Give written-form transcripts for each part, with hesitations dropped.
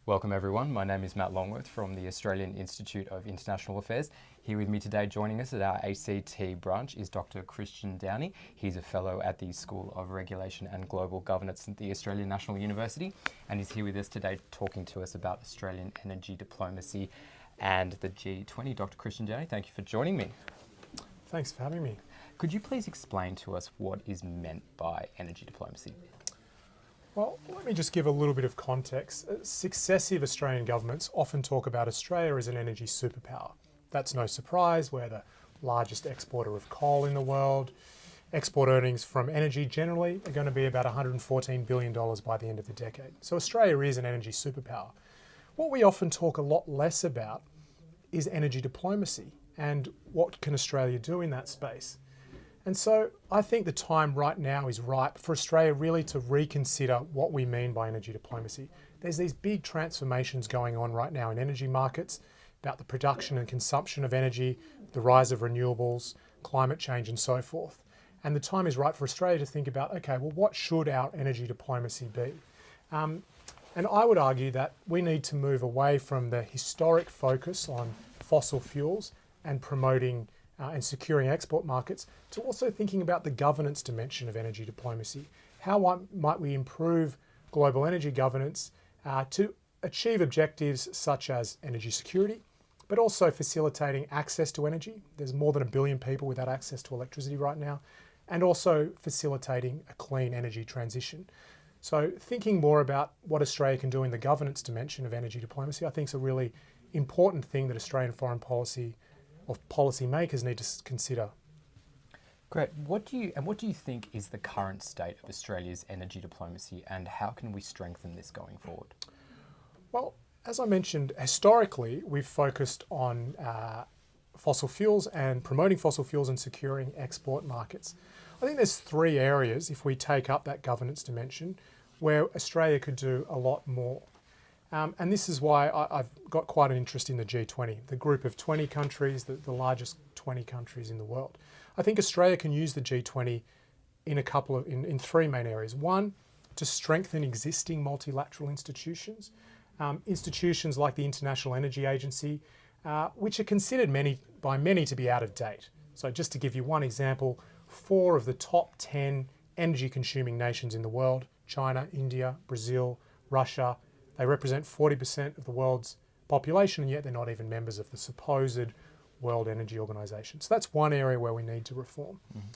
Welcome everyone, my name is Matt Longworth from the Australian Institute of International Affairs. Here with me today joining us at our ACT branch is Dr. Christian Downie. He's a fellow at the School of Regulation and Global Governance at the Australian National University and he's here with us today talking to us about Australian energy diplomacy and the G20. Dr. Christian Downie, thank you for joining me. Thanks for having me. Could you please explain to us what is meant by energy diplomacy? Well, let me just give a little bit of context. Successive Australian governments often talk about Australia as an energy superpower. That's no surprise. We're the largest exporter of coal in the world. Export earnings from energy generally are going to be about $114 billion by the end of the decade. So Australia is an energy superpower. What we often talk a lot less about is energy diplomacy and what can Australia do in that space. And so I think the time right now is ripe for Australia really to reconsider what we mean by energy diplomacy. There's these big transformations going on right now in energy markets about the production and consumption of energy, the rise of renewables, climate change and so forth. And the time is right for Australia to think about, okay, well, what should our energy diplomacy be? And I would argue that we need to move away from the historic focus on fossil fuels and promoting and securing export markets to also thinking about the governance dimension of energy diplomacy. How might we improve global energy governance to achieve objectives such as energy security, but also facilitating access to energy. There's more than 1 billion people without access to electricity right now, and also facilitating a clean energy transition. So thinking more about what Australia can do in the governance dimension of energy diplomacy, I think is a really important thing that Australian foreign policy of policymakers need to consider. Great. What do you think is the current state of Australia's energy diplomacy and how can we strengthen this going forward? Well, as I mentioned, historically we've focused on fossil fuels and promoting fossil fuels and securing export markets. I think there's 3 areas, if we take up that governance dimension, where Australia could do a lot more. And this is why I've got quite an interest in the G20, the group of 20 countries, the largest 20 countries in the world. I think Australia can use the G20 in 3 main areas. One, to strengthen existing multilateral institutions, institutions like the International Energy Agency, which are considered by many to be out of date. So just to give you one example, 4 of the top 10 energy consuming nations in the world, China, India, Brazil, Russia, they represent 40% of the world's population and yet they're not even members of the supposed World Energy Organization. So that's one area where we need to reform. Mm-hmm.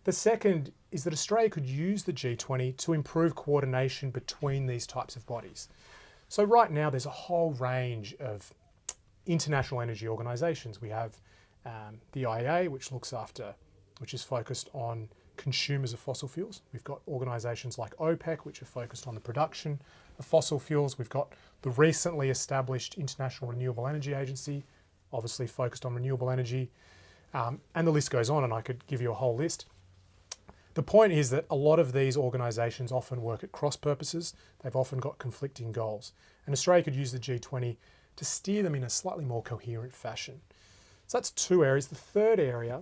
The second is that Australia could use the G20 to improve coordination between these types of bodies. So right now there's a whole range of international energy organizations. We have the AIIA, which is focused on consumers of fossil fuels. We've got organisations like OPEC, which are focused on the production of fossil fuels. We've got the recently established International Renewable Energy Agency, obviously focused on renewable energy, and the list goes on, and I could give you a whole list. The point is that a lot of these organisations often work at cross purposes. They've often got conflicting goals, and Australia could use the G20 to steer them in a slightly more coherent fashion. So that's 2 areas. The third area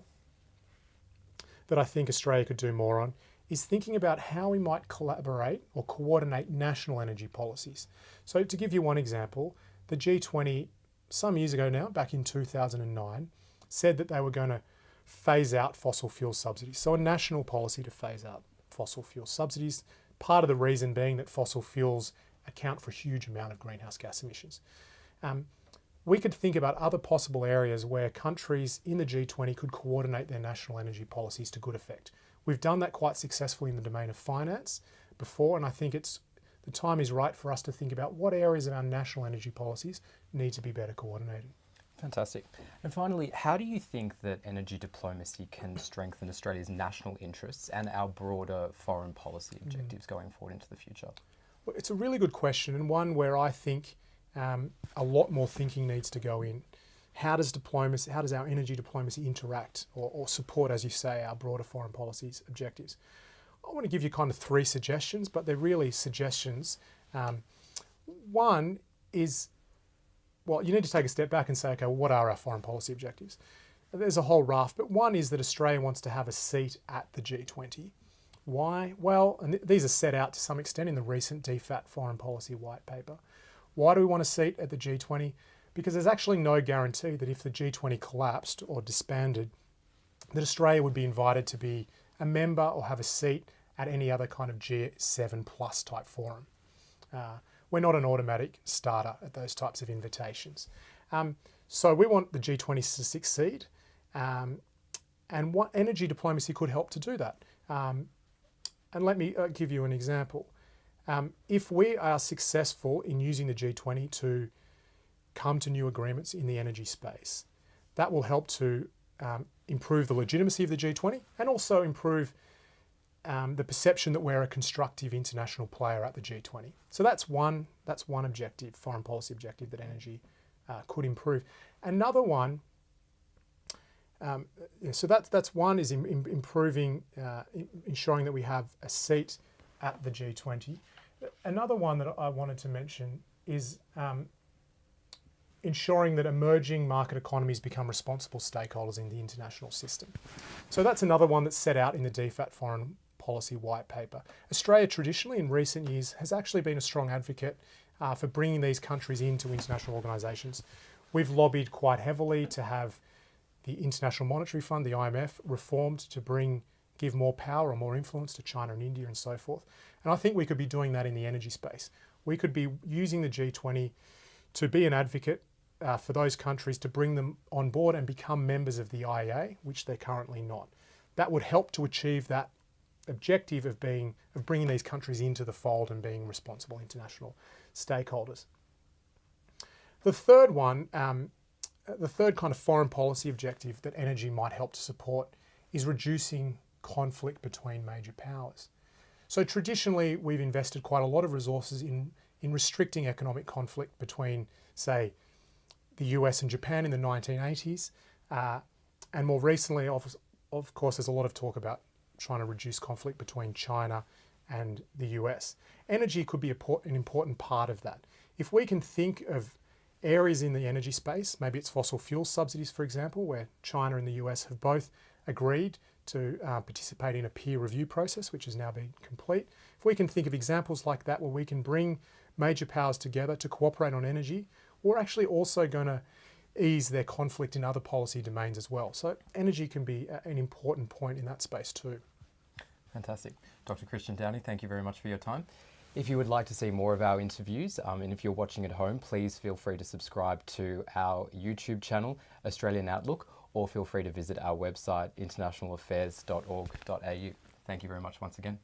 that I think Australia could do more on is thinking about how we might collaborate or coordinate national energy policies. So to give you one example, the G20 some years ago now, back in 2009, said that they were going to phase out fossil fuel subsidies. So a national policy to phase out fossil fuel subsidies, part of the reason being that fossil fuels account for a huge amount of greenhouse gas emissions. We could think about other possible areas where countries in the G20 could coordinate their national energy policies to good effect. We've done that quite successfully in the domain of finance before, and I think the time is right for us to think about what areas of our national energy policies need to be better coordinated. Fantastic. And finally, how do you think that energy diplomacy can strengthen Australia's national interests and our broader foreign policy objectives going forward into the future? Well, it's a really good question, and one where I think a lot more thinking needs to go in. How does our energy diplomacy interact or support, as you say, our broader foreign policies objectives? I want to give you kind of 3 suggestions, but they're really suggestions. One is, well, you need to take a step back and say, okay, well, what are our foreign policy objectives? There's a whole raft, but one is that Australia wants to have a seat at the G20. Why? Well, and these are set out to some extent in the recent DFAT foreign policy white paper. Why do we want a seat at the G20? Because there's actually no guarantee that if the G20 collapsed or disbanded, that Australia would be invited to be a member or have a seat at any other kind of G7 plus type forum. We're not an automatic starter at those types of invitations. So we want the G20 to succeed, and what energy diplomacy could help to do that. And let me give you an example. If we are successful in using the G20 to come to new agreements in the energy space, that will help to improve the legitimacy of the G20 and also improve the perception that we're a constructive international player at the G20. So that's one objective, foreign policy objective, that energy could improve. Another one, so that's one, is improving, ensuring that we have a seat at the G20. Another one that I wanted to mention is ensuring that emerging market economies become responsible stakeholders in the international system. So that's another one that's set out in the DFAT Foreign Policy White Paper. Australia traditionally in recent years has actually been a strong advocate for bringing these countries into international organisations. We've lobbied quite heavily to have the International Monetary Fund, the IMF, reformed to give more power or more influence to China and India and so forth. And I think we could be doing that in the energy space. We could be using the G20 to be an advocate for those countries, to bring them on board and become members of the AIIA, which they're currently not. That would help to achieve that objective of bringing these countries into the fold and being responsible international stakeholders. The third one, the third kind of foreign policy objective that energy might help to support is reducing conflict between major powers. So traditionally, we've invested quite a lot of resources in restricting economic conflict between, say, the US and Japan in the 1980s. And more recently, of course, there's a lot of talk about trying to reduce conflict between China and the US. Energy could be an important part of that. If we can think of areas in the energy space, maybe it's fossil fuel subsidies, for example, where China and the US have both agreed to participate in a peer review process, which has now been complete. If we can think of examples like that where we can bring major powers together to cooperate on energy, we're actually also going to ease their conflict in other policy domains as well. So energy can be an important point in that space too. Fantastic. Dr. Christian Downie, thank you very much for your time. If you would like to see more of our interviews, and if you're watching at home, please feel free to subscribe to our YouTube channel, Australian Outlook, or feel free to visit our website, internationalaffairs.org.au. Thank you very much once again.